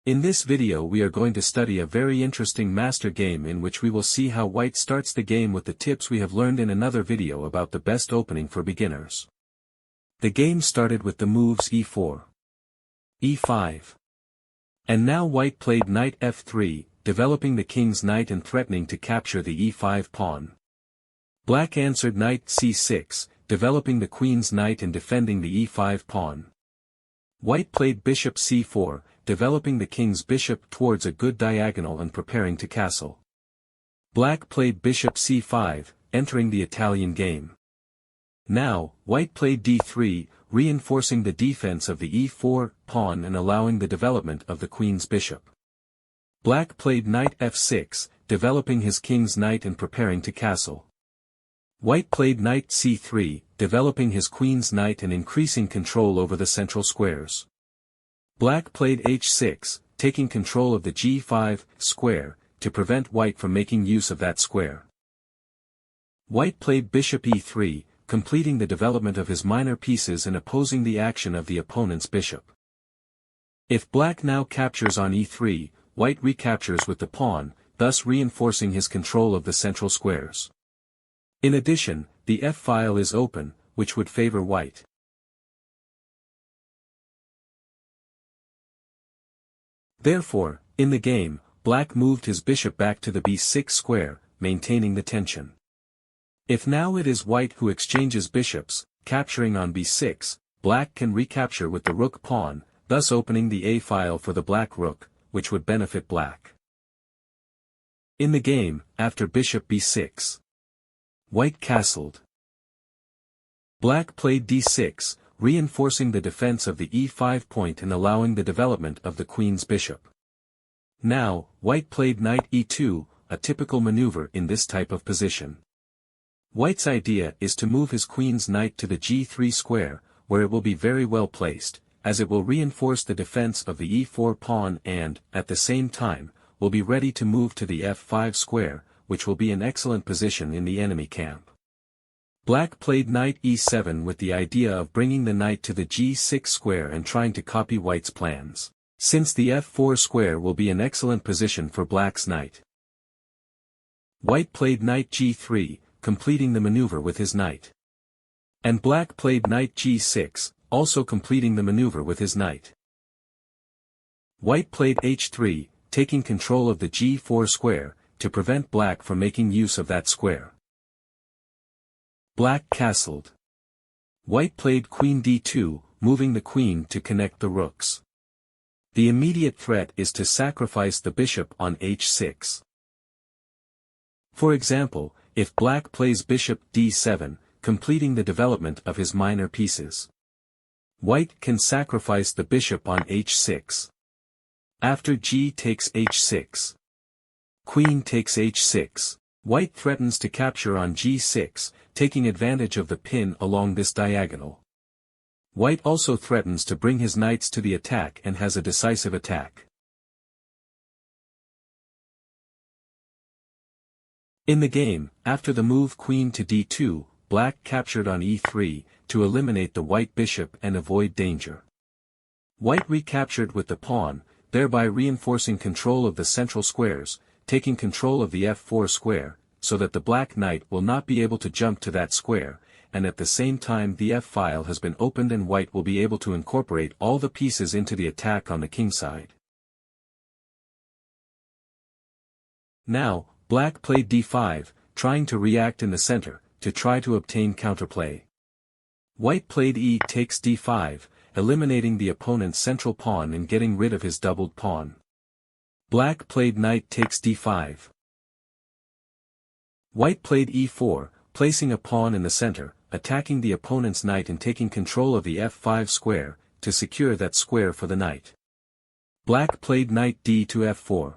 In this video we are going to study a very interesting master game in which we will see how white starts the game with the tips we have learned in another video about the best opening for beginners. The game started with the moves e4, e5. And now white played knight f3, developing the king's knight and threatening to capture the e5 pawn. Black answered knight c6, developing the queen's knight and defending the e5 pawn. White played bishop c4, developing the king's bishop towards a good diagonal and preparing to castle. Black played bishop c5, entering the Italian game. Now, white played d3, reinforcing the defense of the e4 pawn and allowing the development of the queen's bishop. Black played knight f6, developing his king's knight and preparing to castle. White played knight c3, developing his queen's knight and increasing control over the central squares. Black played h6, taking control of the g5 square, to prevent white from making use of that square. White played bishop e3, completing the development of his minor pieces and opposing the action of the opponent's bishop. If black now captures on e3, white recaptures with the pawn, thus reinforcing his control of the central squares. In addition, the f-file is open, which would favor white. Therefore, in the game, black moved his bishop back to the b6 square, maintaining the tension. If now it is white who exchanges bishops, capturing on b6, black can recapture with the rook pawn, thus opening the a-file for the black rook, which would benefit black. In the game, after bishop b6, white castled. Black played d6, reinforcing the defense of the e5 point and allowing the development of the queen's bishop. Now, white played knight e2, a typical maneuver in this type of position. White's idea is to move his queen's knight to the g3 square, where it will be very well placed, as it will reinforce the defense of the e4 pawn and, at the same time, will be ready to move to the f5 square, which will be an excellent position in the enemy camp. Black played knight e7 with the idea of bringing the knight to the g6 square and trying to copy white's plans, since the f4 square will be an excellent position for black's knight. White played knight g3, completing the maneuver with his knight. And black played knight g6, also completing the maneuver with his knight. White played h3, taking control of the g4 square, to prevent black from making use of that square. Black castled. White played queen d2, moving the queen to connect the rooks. The immediate threat is to sacrifice the bishop on h6. For example, if black plays bishop d7, completing the development of his minor pieces, white can sacrifice the bishop on h6. After g takes h6. Queen takes h6. White threatens to capture on g6, taking advantage of the pin along this diagonal. White also threatens to bring his knights to the attack and has a decisive attack. In the game, after the move queen to d2, black captured on e3, to eliminate the white bishop and avoid danger. White recaptured with the pawn, thereby reinforcing control of the central squares, taking control of the f4 square, so that the black knight will not be able to jump to that square, and at the same time the f-file has been opened and white will be able to incorporate all the pieces into the attack on the king side. Now, black played d5, trying to react in the center, to try to obtain counterplay. White played e takes d5, eliminating the opponent's central pawn and getting rid of his doubled pawn. Black played knight takes d5. White played e4, placing a pawn in the center, attacking the opponent's knight and taking control of the f5 square, to secure that square for the knight. Black played knight d to f4.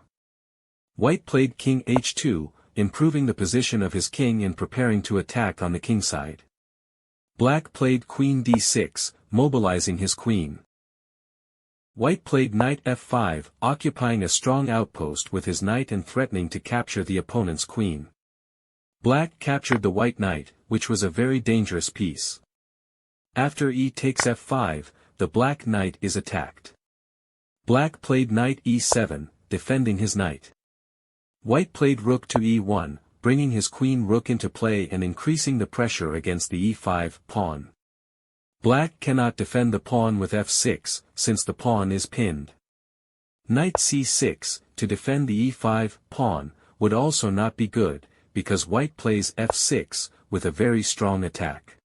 White played king h2, improving the position of his king and preparing to attack on the king side. Black played queen d6, mobilizing his queen. White played knight f5, occupying a strong outpost with his knight and threatening to capture the opponent's queen. Black captured the white knight, which was a very dangerous piece. After e takes f5, the black knight is attacked. Black played knight e7, defending his knight. White played rook to e1, bringing his queen rook into play and increasing the pressure against the e5 pawn. Black cannot defend the pawn with f6, since the pawn is pinned. Knight c6, to defend the e5 pawn, would also not be good, because white plays f6, with a very strong attack.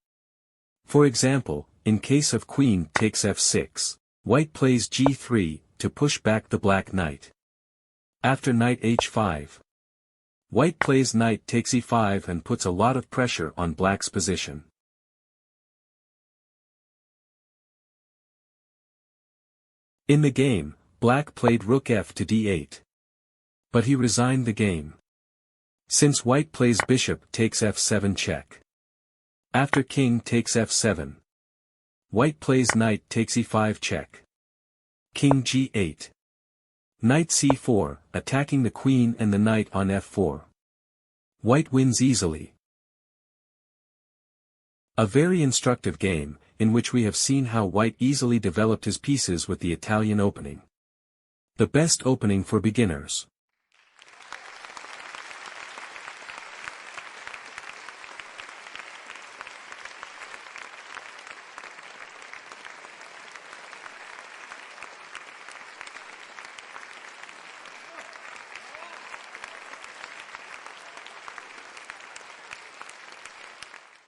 For example, in case of queen takes f6, white plays g3, to push back the black knight. After knight h5, white plays knight takes e5 and puts a lot of pressure on black's position. In the game, black played rook f to d8. But he resigned the game. Since white plays bishop takes f7 check. After king takes f7. White plays knight takes e5 check. King g8. Knight c4, attacking the queen and the knight on f4. White wins easily. A very instructive game, in which we have seen how white easily developed his pieces with the Italian opening. The best opening for beginners.